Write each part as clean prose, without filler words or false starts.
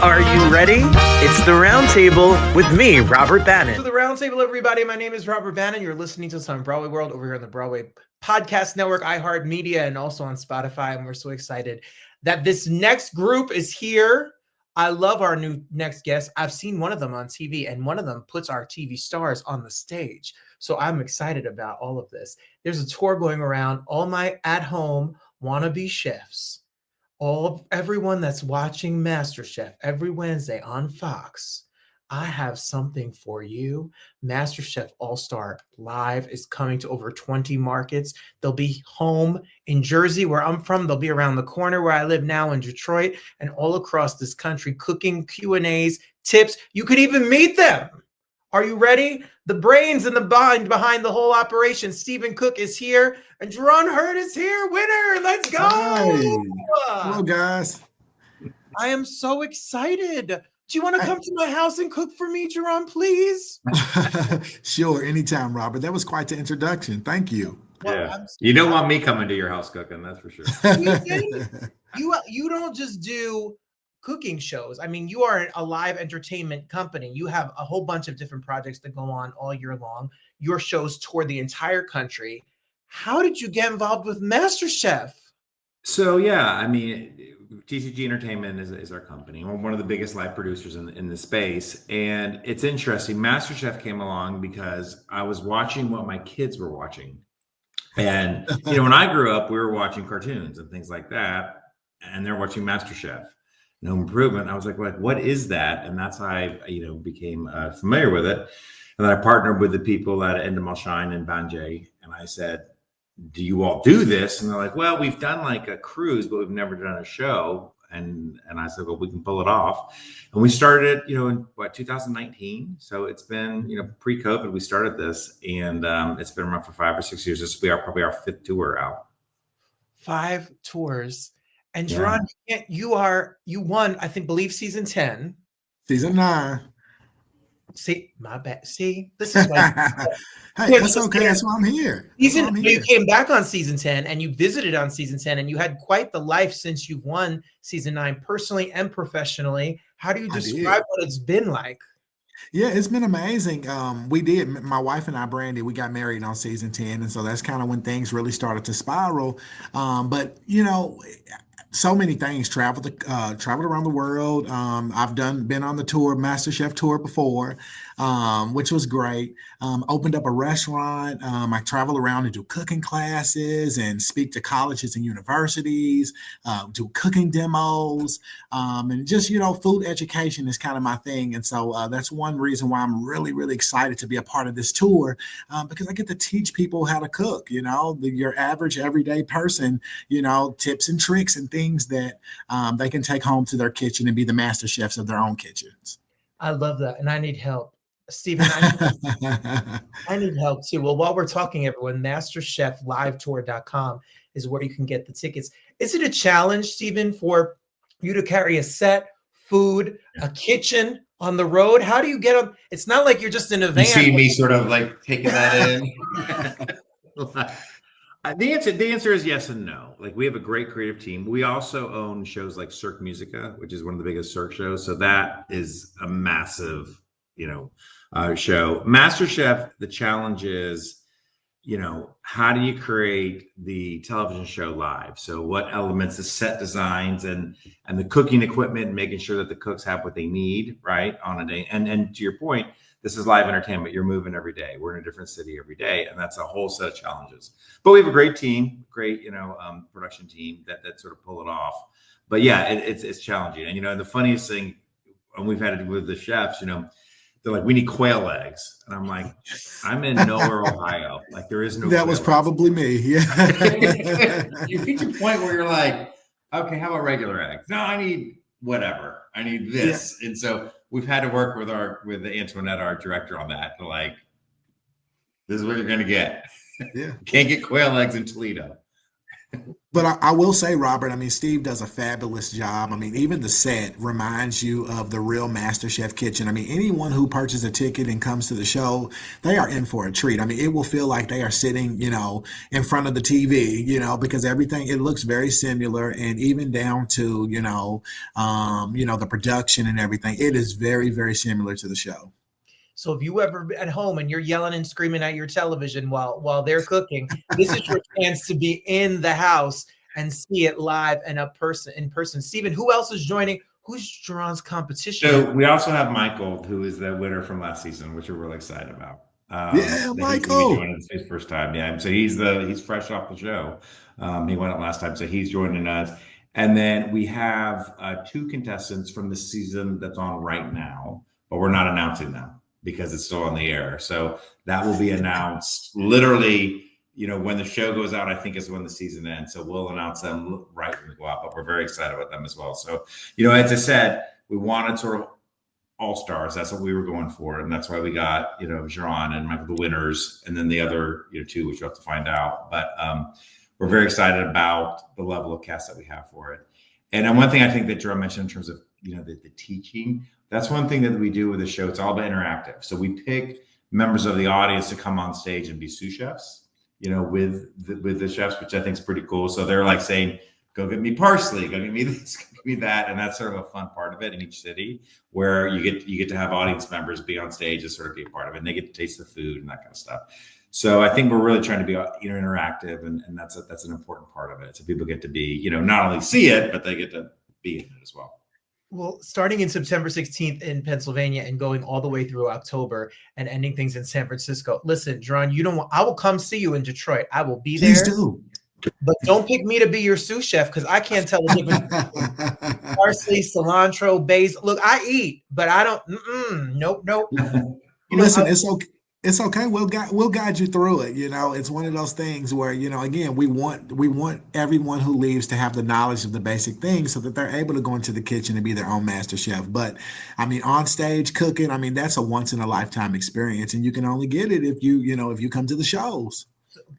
Are you ready? It's the Roundtable with me, Robert Bannon. To the Roundtable, everybody. My name is Robert Bannon. You're listening to some Broadway World over here on the Broadway Podcast Network, iHeartMedia, and also on Spotify. And we're so excited that this next group is here. I love our next guest. I've seen one of them on TV, and one of them puts our TV stars on the stage. So I'm excited about all of this. There's a tour going around, all my at-home wannabe chefs. Everyone that's watching MasterChef every Wednesday on Fox, I have something for you. MasterChef All-Star Live is coming to over 20 markets. They'll be home in Jersey, where I'm from. They'll be around the corner where I live now in Detroit, and all across this country, cooking, Q&As, tips. You could even meet them. Are you ready? The brains and the mind behind the whole operation. Stephen Cook is here, and Gerron Hurt is here. Winner, let's go. Hi. Hello, guys. I am so excited. Do you want to come to my house and cook for me, Gerron, please? Sure, anytime, Robert. That was quite the introduction. Thank you. Well, you don't want me coming to your house cooking, that's for sure. You don't just do cooking shows. I mean, you are a live entertainment company. You have a whole bunch of different projects that go on all year long. Your shows tour the entire country. How did you get involved with MasterChef? So, yeah, I mean, TCG Entertainment is our company. We're one of the biggest live producers in the space. And it's interesting. MasterChef came along because I was watching what my kids were watching. And, when I grew up, we were watching cartoons and things like that. And they're watching MasterChef. Home Improvement. I was like, what is that? And that's how I, became familiar with it. And then I partnered with the people at Endemol Shine and Banjay. And I said, do you all do this? And they're like, well, we've done like a cruise, but we've never done a show. And I said, well, we can pull it off. And we started, in 2019. So it's been, pre-COVID, we started this, and it's been around for 5 or 6 years. This will be probably our 5th tour out. 5 tours. And Gerron, you won, I believe season 10. Season 9. See, my bad. See, this is why. Hey, that's okay. That's why I'm here. You came back on season 10 and you visited on season 10, and you had quite the life since you've won season 9, personally and professionally. How do you describe what it's been like? Yeah, it's been amazing. My wife and I, Brandy, we got married on season 10. And so that's kind of when things really started to spiral. But, so many things, traveled around the world. I've been on the tour, MasterChef tour before, which was great. Opened up a restaurant. I travel around and do cooking classes and speak to colleges and universities, do cooking demos, and just, food education is kind of my thing. And so that's one reason why I'm really, really excited to be a part of this tour, because I get to teach people how to cook, your average everyday person, tips and tricks and things that they can take home to their kitchen and be the master chefs of their own kitchens. I love that. And I need help. Stephen, I need help too. Well, while we're talking, everyone, MasterChefLiveTour.com is where you can get the tickets. Is it a challenge, Stephen, for you to carry a set, food, a kitchen on the road? How do you get them? It's not like you're just in a van. You see me sort of like taking that in. The answer is yes and no. Like, we have a great creative team. We also own shows like Cirque Musica, which is one of the biggest Cirque shows. So that is a massive, show. MasterChef, the challenge is, how do you create the television show live? So what elements, the set designs and the cooking equipment, and making sure that the cooks have what they need, right, on a day. And to your point, this is live entertainment. You're moving every day. We're in a different city every day, and that's a whole set of challenges. But we have a great team, production team that sort of pull it off. But yeah, it's challenging. And the funniest thing, and we've had it with the chefs, they're like, we need quail eggs, and I'm like, I'm in nowhere, Ohio. Like, there is no. That was probably me. Yeah. You reach a point where you're like, okay, how about regular eggs? No, I need whatever. I need this, and so we've had to work with Antoinette, our director, on that. Like, this is what you're gonna get. Yeah. Can't get quail eggs in Toledo. But I will say, Robert, I mean, Steve does a fabulous job. I mean, even the set reminds you of the real MasterChef kitchen. I mean, anyone who purchases a ticket and comes to the show, they are in for a treat. I mean, it will feel like they are sitting, in front of the TV, because everything, it looks very similar, and even down to, the production and everything, it is very, very similar to the show. So if you ever at home and you're yelling and screaming at your television while they're cooking, this is your chance to be in the house and see it live and in person. Steven, who else is joining? Who's Gerron's competition? So we also have Michael, who is the winner from last season, which we're really excited about. Yeah, Michael. He's his first time. Yeah, so he's fresh off the show. He went up last time, so he's joining us. And then we have 2 contestants from the season that's on right now, but we're not announcing them because it's still on the air. So that will be announced literally, when the show goes out, I think is when the season ends. So we'll announce them right when we go out, but we're very excited about them as well. So, as I said, we wanted sort of all stars. That's what we were going for. And that's why we got, Gerron and Michael, the winners, and then the other, 2, which you'll have to find out. But we're very excited about the level of cast that we have for it. And then one thing I think that Gerron mentioned in terms of, the teaching, that's one thing that we do with the show. It's all about interactive. So we pick members of the audience to come on stage and be sous chefs, with the chefs, which I think is pretty cool. So they're like saying, go get me parsley, go get me this, go get me that. And that's sort of a fun part of it in each city, where you get to have audience members be on stage and sort of be a part of it. And they get to taste the food and that kind of stuff. So I think we're really trying to be, interactive, and that's an important part of it. So people get to be, not only see it, but they get to be in it as well. Well, starting in September 16th in Pennsylvania and going all the way through October and ending things in San Francisco. Listen, Gerron, I will come see you in Detroit. I will be there. Please do. But don't pick me to be your sous chef, because I can't tell the difference. Parsley, cilantro, basil. Look, I eat, but I don't. Nope. Listen, it's okay. It's okay. We'll guide you through it. It's one of those things where, again, we want everyone who leaves to have the knowledge of the basic things so that they're able to go into the kitchen and be their own master chef. But I mean, on stage cooking, I mean, that's a once in a lifetime experience, and you can only get it if you come to the shows.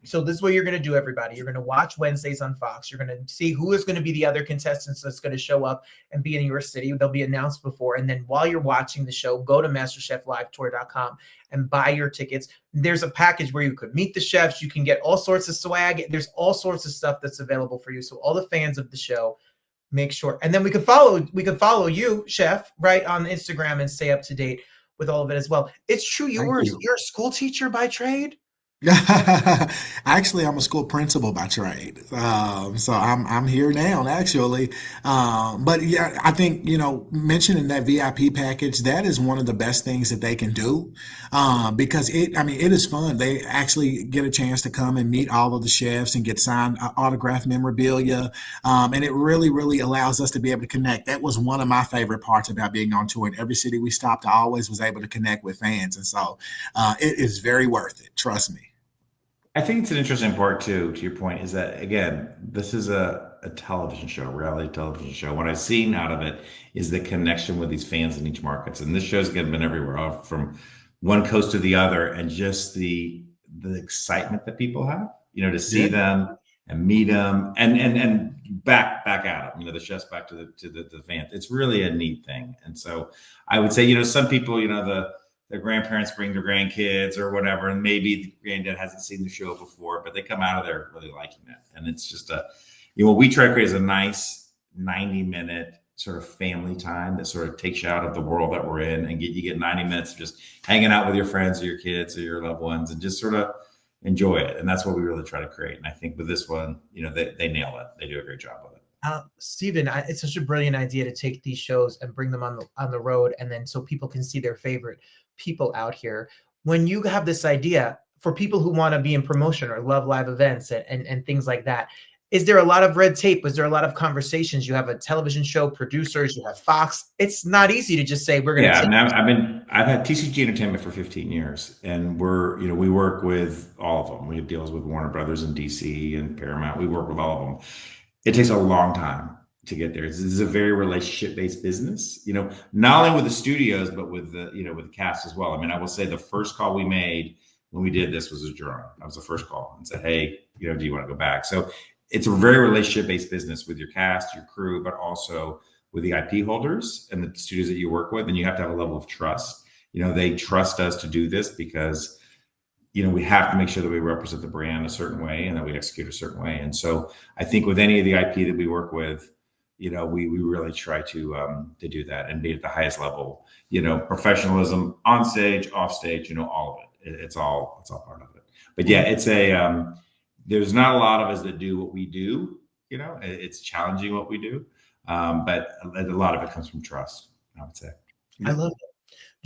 So this is what you're going to do, everybody. You're going to watch Wednesdays on Fox. You're going to see who is going to be the other contestants that's going to show up and be in your city. They'll be announced before. And then while you're watching the show, go to MasterChefLiveTour.com and buy your tickets. There's a package where you could meet the chefs. You can get all sorts of swag. There's all sorts of stuff that's available for you. So all the fans of the show, make sure. And then we can follow you, chef, right, on Instagram and stay up to date with all of it as well. It's true. You're a school teacher by trade? Actually, I'm a school principal by trade, so I'm here now, actually. But yeah, I think mentioning that VIP package, that is one of the best things that they can do, because it is fun. They actually get a chance to come and meet all of the chefs and get signed autographed memorabilia, and it really, really allows us to be able to connect. That was one of my favorite parts about being on tour. In every city we stopped, I always was able to connect with fans, and so it is very worth it. Trust me. I think it's an interesting part too, to your point, is that, again, this is a television show, reality television show. What I've seen out of it is the connection with these fans in each markets. And this show's been everywhere, from one coast to the other, and just the excitement that people have, to see them and meet them and back at them, the chefs back to the fans. It's really a neat thing. And so I would say, some people, their grandparents bring their grandkids or whatever, and maybe the granddad hasn't seen the show before, but they come out of there really liking it. And it's just what we try to create is a nice 90-minute sort of family time that sort of takes you out of the world that we're in, and you get 90 minutes of just hanging out with your friends or your kids or your loved ones and just sort of enjoy it. And that's what we really try to create. And I think with this one, they nail it. They do a great job with it. Steven, it's such a brilliant idea to take these shows and bring them on the road, and then so people can see their favorite people out here. When you have this idea for people who want to be in promotion or love live events and things like that, is there a lot of red tape? Is there a lot of conversations? You have a television show, producers, you have Fox. It's not easy to just say we're going to. I've had TCG Entertainment for 15 years, and we work with all of them. We have deals with Warner Brothers and DC and Paramount. We work with all of them. It takes a long time to get there. This is a very relationship-based business, not only with the studios, but with with the cast as well. I will say the first call we made when we did this was with Gerron. That was the first call, and said, hey, do you want to go back? So it's a very relationship-based business with your cast, your crew, but also with the IP holders and the studios that you work with. And you have to have a level of trust. They trust us to do this because, we have to make sure that we represent the brand a certain way and that we execute a certain way. And so I think with any of the IP that we work with, we really try to do that and be at the highest level, professionalism on stage, off stage, all of it. It's all part of it. But yeah, it's there's not a lot of us that do what we do. It's challenging what we do. But a lot of it comes from trust, I would say. I love it.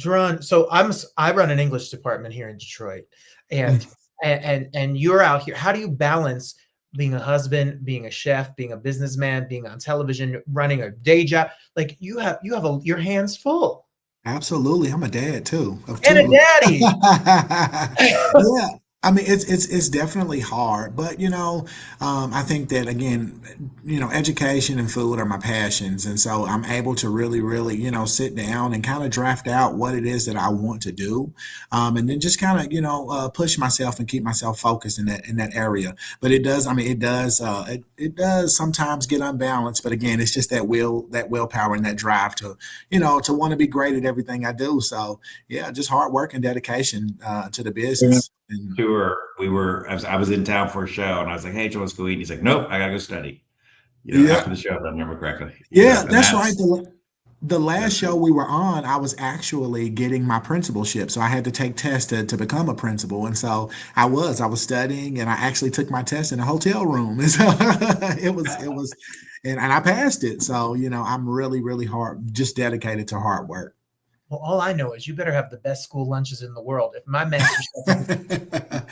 Gerron, so I run an English department here in Detroit, and you're out here. How do you balance being a husband, being a chef, being a businessman, being on television, running a day job? Like you have your hands full. Absolutely. I'm a dad too. And a daddy. Yeah. I mean, it's definitely hard, but I think that again, education and food are my passions, and so I'm able to really, sit down and kind of draft out what it is that I want to do, and then just kind of push myself and keep myself focused in that area. But it does sometimes get unbalanced. But again, it's just that willpower and that drive to want to be great at everything I do. So yeah, just hard work and dedication to the business. Tour, I was in town for a show, and I was like, "Hey, Joe, let's go eat." And he's like, "Nope, I gotta go study." After the show, if I remember correctly. Yeah, that's right. The last show we were on, I was actually getting my principalship, so I had to take tests to become a principal, and so I was studying, and I actually took my test in a hotel room, and so it was, and I passed it. So I'm really hard, just dedicated to hard work. Well, all I know is you better have the best school lunches in the world. If my MasterChef,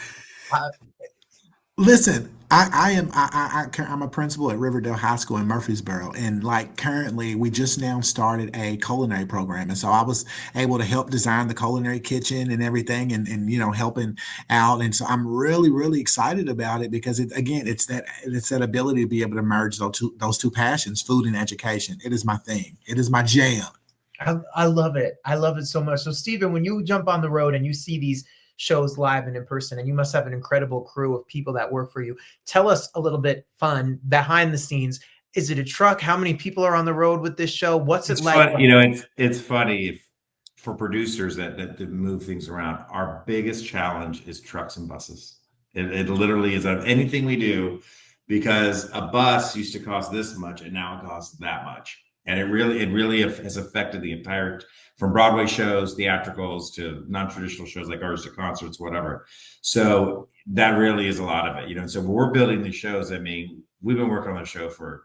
listen, I'm a principal at Riverdale High School in Murfreesboro, and currently we just now started a culinary program, and so I was able to help design the culinary kitchen and everything, and helping out, and so I'm really excited about it because it's that ability to be able to merge those two passions, food and education. It is my thing. It is my jam. I love it. I love it so much. So, Stephen, when you jump on the road and you see these shows live and in person, and you must have an incredible crew of people that work for you, tell us a little bit fun behind the scenes. Is it a truck? How many people are on the road with this show? What's it like? It's funny for producers that move things around. Our biggest challenge is trucks and buses. It literally is of anything we do, because a bus used to cost this much and now it costs that much. And it really has affected the entire, from Broadway shows, theatricals, to non-traditional shows like ours, to concerts, whatever. So that really is a lot of it, And so when we're building these shows, I mean, we've been working on the show for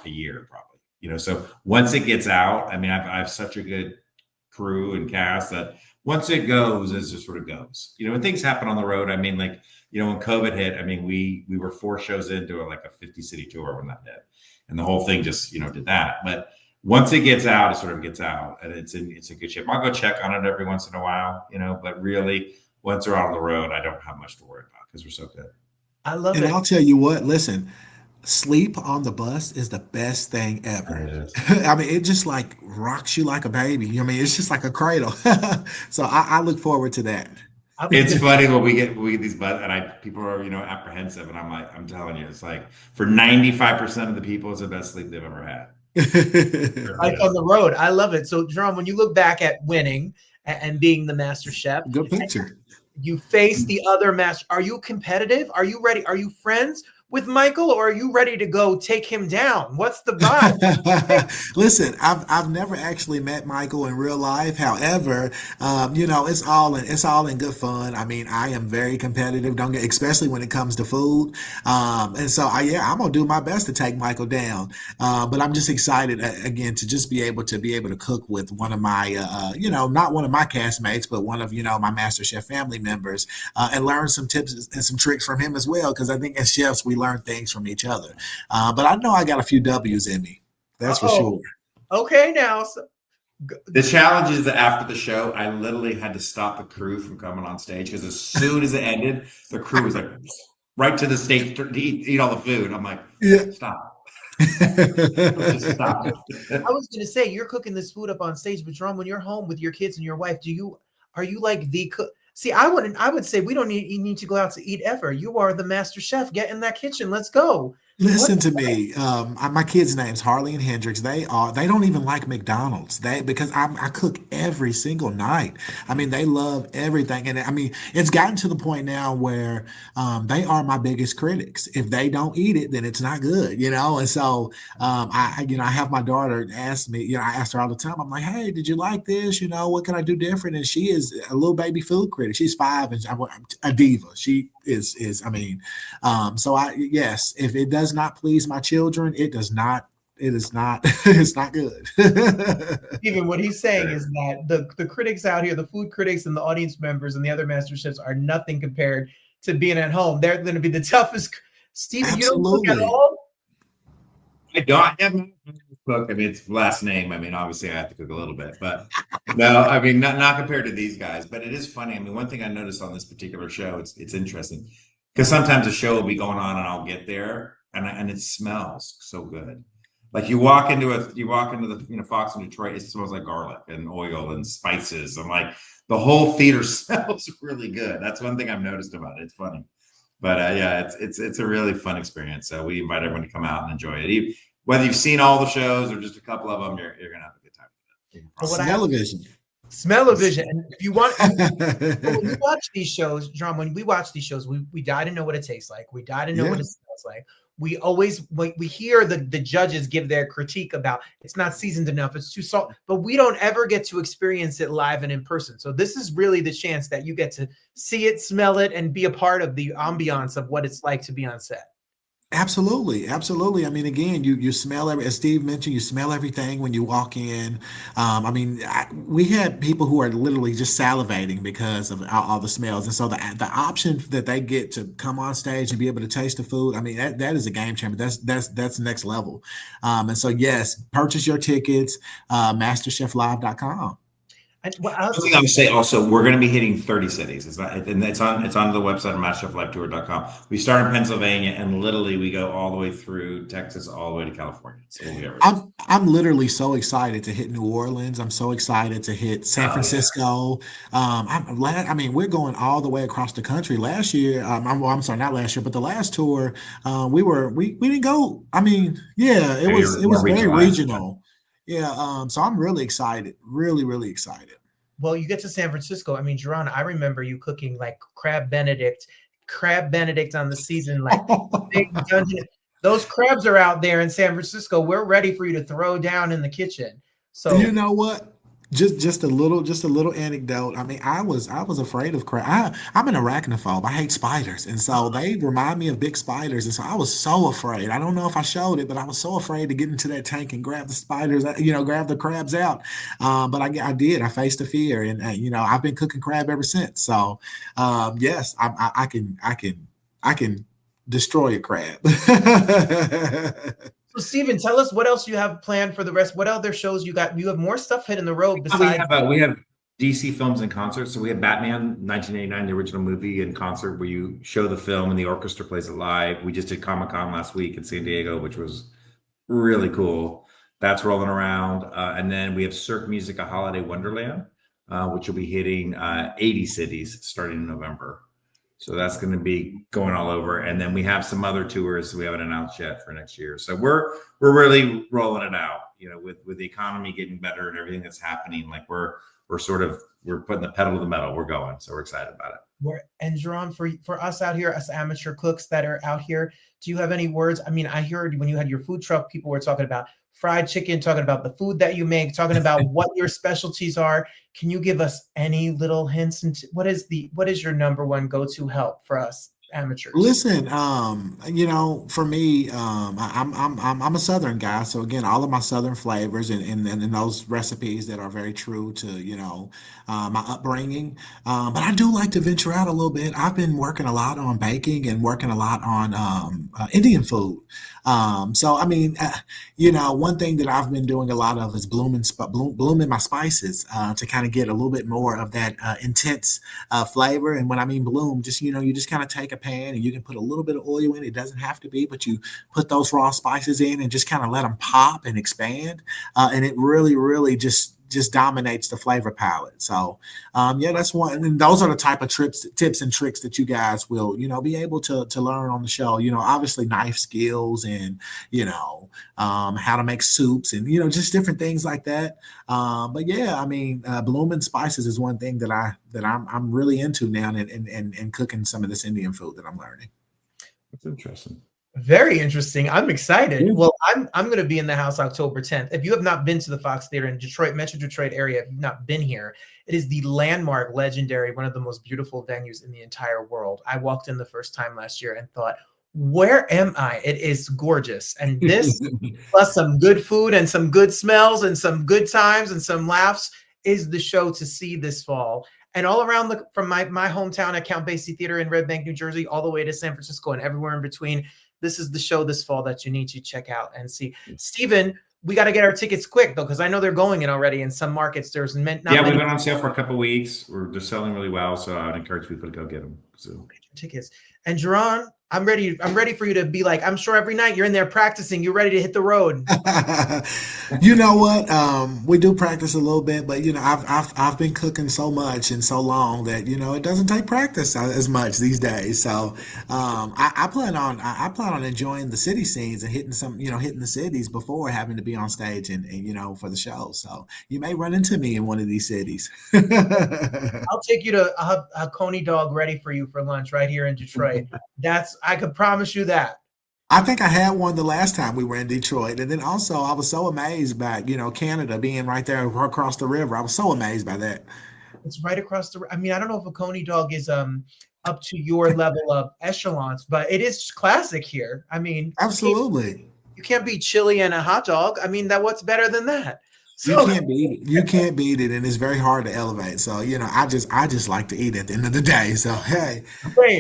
a year probably, So once it gets out, I mean, I have such a good crew and cast that once it goes, it just sort of goes. When things happen on the road, I mean, when COVID hit, I mean, we were 4 shows into a 50-city tour when that did, and the whole thing just did that. But once it gets out, it sort of gets out, and it's in good shape. I'll go check on it every once in a while, but really, once we're out on the road, I don't have much to worry about because we're so good. I love it. And I'll tell you what, listen, sleep on the bus is the best thing ever. I mean, it just rocks you like a baby. I mean, it's just like a cradle. So I look forward to that. It's funny when we get these buses, and people are apprehensive, and I'm telling you, it's like for 95% of the people, it's the best sleep they've ever had. Like on the road. I love it. So, Gerron, when you look back at winning and being the master chef, good picture. You face the other master. Are you competitive? Are you ready? Are you friends with Michael, or are you ready to go take him down? What's the vibe? Listen, I've never actually met Michael in real life. However, it's all in good fun. I mean, I am very competitive, especially when it comes to food. And so I'm gonna do my best to take Michael down. But I'm just excited again to just be able to cook with one of my, not one of my castmates, but one of my MasterChef family members, and learn some tips and some tricks from him as well. Because I think as chefs, we learn things from each other. But I know I got a few W's in me. That's for sure. Okay, now. The challenge is that after the show, I literally had to stop the crew from coming on stage, because as soon as it ended, the crew was like right to the stage to eat all the food. I'm like, stop. Stop. I was going to say, you're cooking this food up on stage, but Gerron, when you're home with your kids and your wife, are you like the cook? See, I would say we don't need to go out to eat ever. You are the master chef. Get in that kitchen. Let's go. What? Listen to me. My kids' names Harley and Hendrix. They don't even like McDonald's. Because I cook every single night. I mean, they love everything, and I mean, it's gotten to the point now where they are my biggest critics. If they don't eat it, then it's not good, you know. And so, I have my daughter ask me. You know, I ask her all the time. I'm like, hey, did you like this? You know, what can I do different? And she is a little baby food critic. She's 5 and I'm a diva. She is. I mean. So yes, if it does not please my children, it does not. It is not. It's not good. Even what he's saying is that the critics out here, the food critics and the audience members and the other master chefs are nothing compared to being at home. They're going to be the toughest. Steven, you don't cook at Absolutely. all? I don't have to cook. I mean, it's last name. I mean, obviously, I have to cook a little bit, but no, I mean, not compared to these guys. But it is funny. I mean, one thing I noticed on this particular show, it's interesting because sometimes a show will be going on and I'll get there and it smells so good. Like you walk into the Fox in Detroit, it smells like garlic and oil and spices. I'm like, the whole theater smells really good. That's one thing I've noticed about it. It's funny. But yeah, it's a really fun experience. So we invite everyone to come out and enjoy it. Whether you've seen all the shows or just a couple of them, you're gonna have a good time with it. Smell-o-vision. Smell-o-vision. And if you want, when you watch these shows, John, when we watch these shows, we die to know what it tastes like. We die to know what it smells like. We always we hear the judges give their critique about it's not seasoned enough, it's too salt, but we don't ever get to experience it live and in person. So this is really the chance that you get to see it, smell it, and be a part of the ambiance of what it's like to be on set. Absolutely, absolutely. I mean, again, you smell as Steve mentioned, you smell everything when you walk in. I mean, we had people who are literally just salivating because of all the smells, and so the option that they get to come on stage and be able to taste the food, I mean, that is a game changer. That's next level. And so yes, purchase your tickets, MasterChefLive.com. And One thing I would say also, we're going to be hitting 30 cities. It's on the website of MasterChefLiveTour.com. We start in Pennsylvania and literally we go all the way through Texas, all the way to California. So we'll be everywhere. I'm literally so excited to hit New Orleans. I'm so excited to hit San Francisco. I mean, we're going all the way across the country. Last year, I'm sorry, not last year, but the last tour, we didn't go. I mean, yeah, it was very regional. Yeah, so I'm really excited, really excited. Well, you get to San Francisco. I mean, Gerron, I remember you cooking like crab Benedict on the season, like big dungeon. Those crabs are out there in San Francisco. We're ready for you to throw down in the kitchen. So You know what? Just a little anecdote. I mean, I was afraid of crab. I'm an arachnophobe. I hate spiders, and so they remind me of big spiders. And so I was so afraid. I don't know if I showed it, but I was so afraid to get into that tank and grab the spiders. Grab the crabs out. But I did. I faced the fear, and I've been cooking crab ever since. So yes, I can destroy a crab. So, Steven, tell us what else you have planned for the rest. What other shows you got? You have more stuff hitting the road besides. We have DC films in concert. So we have Batman 1989, the original movie in concert where you show the film and the orchestra plays it live. We just did Comic-Con last week in San Diego, which was really cool. That's rolling around. And then we have Cirque Musica Holiday Wonderland, which will be hitting 80 cities starting in November. So that's going to be going all over. And then we have some other tours we haven't announced yet for next year. So we're really rolling it out, with the economy getting better and everything that's happening. Like we're putting the pedal to the metal. We're going. So we're excited about it. And Gerron, for us out here, us amateur cooks that are out here, do you have any words? I mean, I heard when you had your food truck, people were talking about fried chicken, talking about the food that you make, talking about what your specialties are. Can you give us any little hints into what is your number one go-to help for us amateurs? Listen, for me, I'm a Southern guy, so again, all of my Southern flavors and those recipes that are very true to my upbringing. But I do like to venture out a little bit. I've been working a lot on baking and working a lot on Indian food. So I mean, one thing that I've been doing a lot of is blooming my spices to kind of get a little bit more of that intense flavor. And when I mean bloom, just you just kind of take a pan and you can put a little bit of oil in. It doesn't have to be, but you put those raw spices in and just kind of let them pop and expand. And it really just just dominates the flavor palette. So yeah, that's one. And those are the type of tips and tricks that you guys will, be able to learn on the show. Obviously knife skills and, how to make soups and, just different things like that. But yeah, I mean, blooming spices is one thing that I'm really into now and cooking some of this Indian food that I'm learning. That's interesting. Very interesting. I'm excited. Yeah. Well, I'm going to be in the house October 10th. If you have not been to the Fox Theater in Detroit, Metro Detroit area, if you've not been here, it is the landmark, legendary, one of the most beautiful venues in the entire world. I walked in the first time last year and thought, where am I? It is gorgeous. And this, plus some good food and some good smells and some good times and some laughs, is the show to see this fall. And all around from my hometown at Count Basie Theater in Red Bank, New Jersey, all the way to San Francisco and everywhere in between. This is the show this fall that you need to check out and see. Steven, we got to get our tickets quick, though, because I know they're going in already in some markets. There's not many. We've been on sale for a couple of weeks. They're selling really well, so I would encourage people to go get them. So tickets. And Gerron, I'm ready for you to be like, I'm sure every night you're in there practicing. You're ready to hit the road. You know what? We do practice a little bit, but I've been cooking so much and so long that it doesn't take practice as much these days. So I plan on enjoying the city scenes and hitting the cities before having to be on stage and for the show. So you may run into me in one of these cities. I'll take you to a coney dog ready for you for lunch right here in Detroit. I could promise you that. I think I had one the last time we were in Detroit. And then also I was so amazed by, Canada being right there across the river. I was so amazed by that. It's right across the, I mean, I don't know if a coney dog is up to your level of echelons, but it is classic here. I mean, absolutely. You can't beat chili and a hot dog. I mean, what's better than that? So, you can't beat it. You can't beat it, and it's very hard to elevate. So, I just like to eat at the end of the day. So, hey,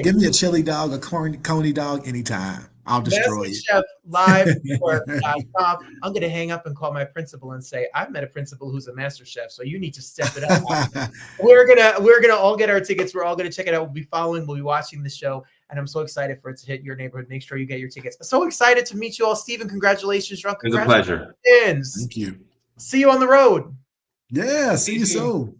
give me a chili dog, a coney dog anytime. I'll destroy you. MasterChef Live Tour. I'm going to hang up and call my principal and say, I've met a principal who's a master chef, so you need to step it up. We're gonna all get our tickets. We're all going to check it out. We'll be following. We'll be watching the show. And I'm so excited for it to hit your neighborhood. Make sure you get your tickets. So excited to meet you all. Steven, congratulations. It was a pleasure. Thank you. See you on the road. Yeah, see you soon.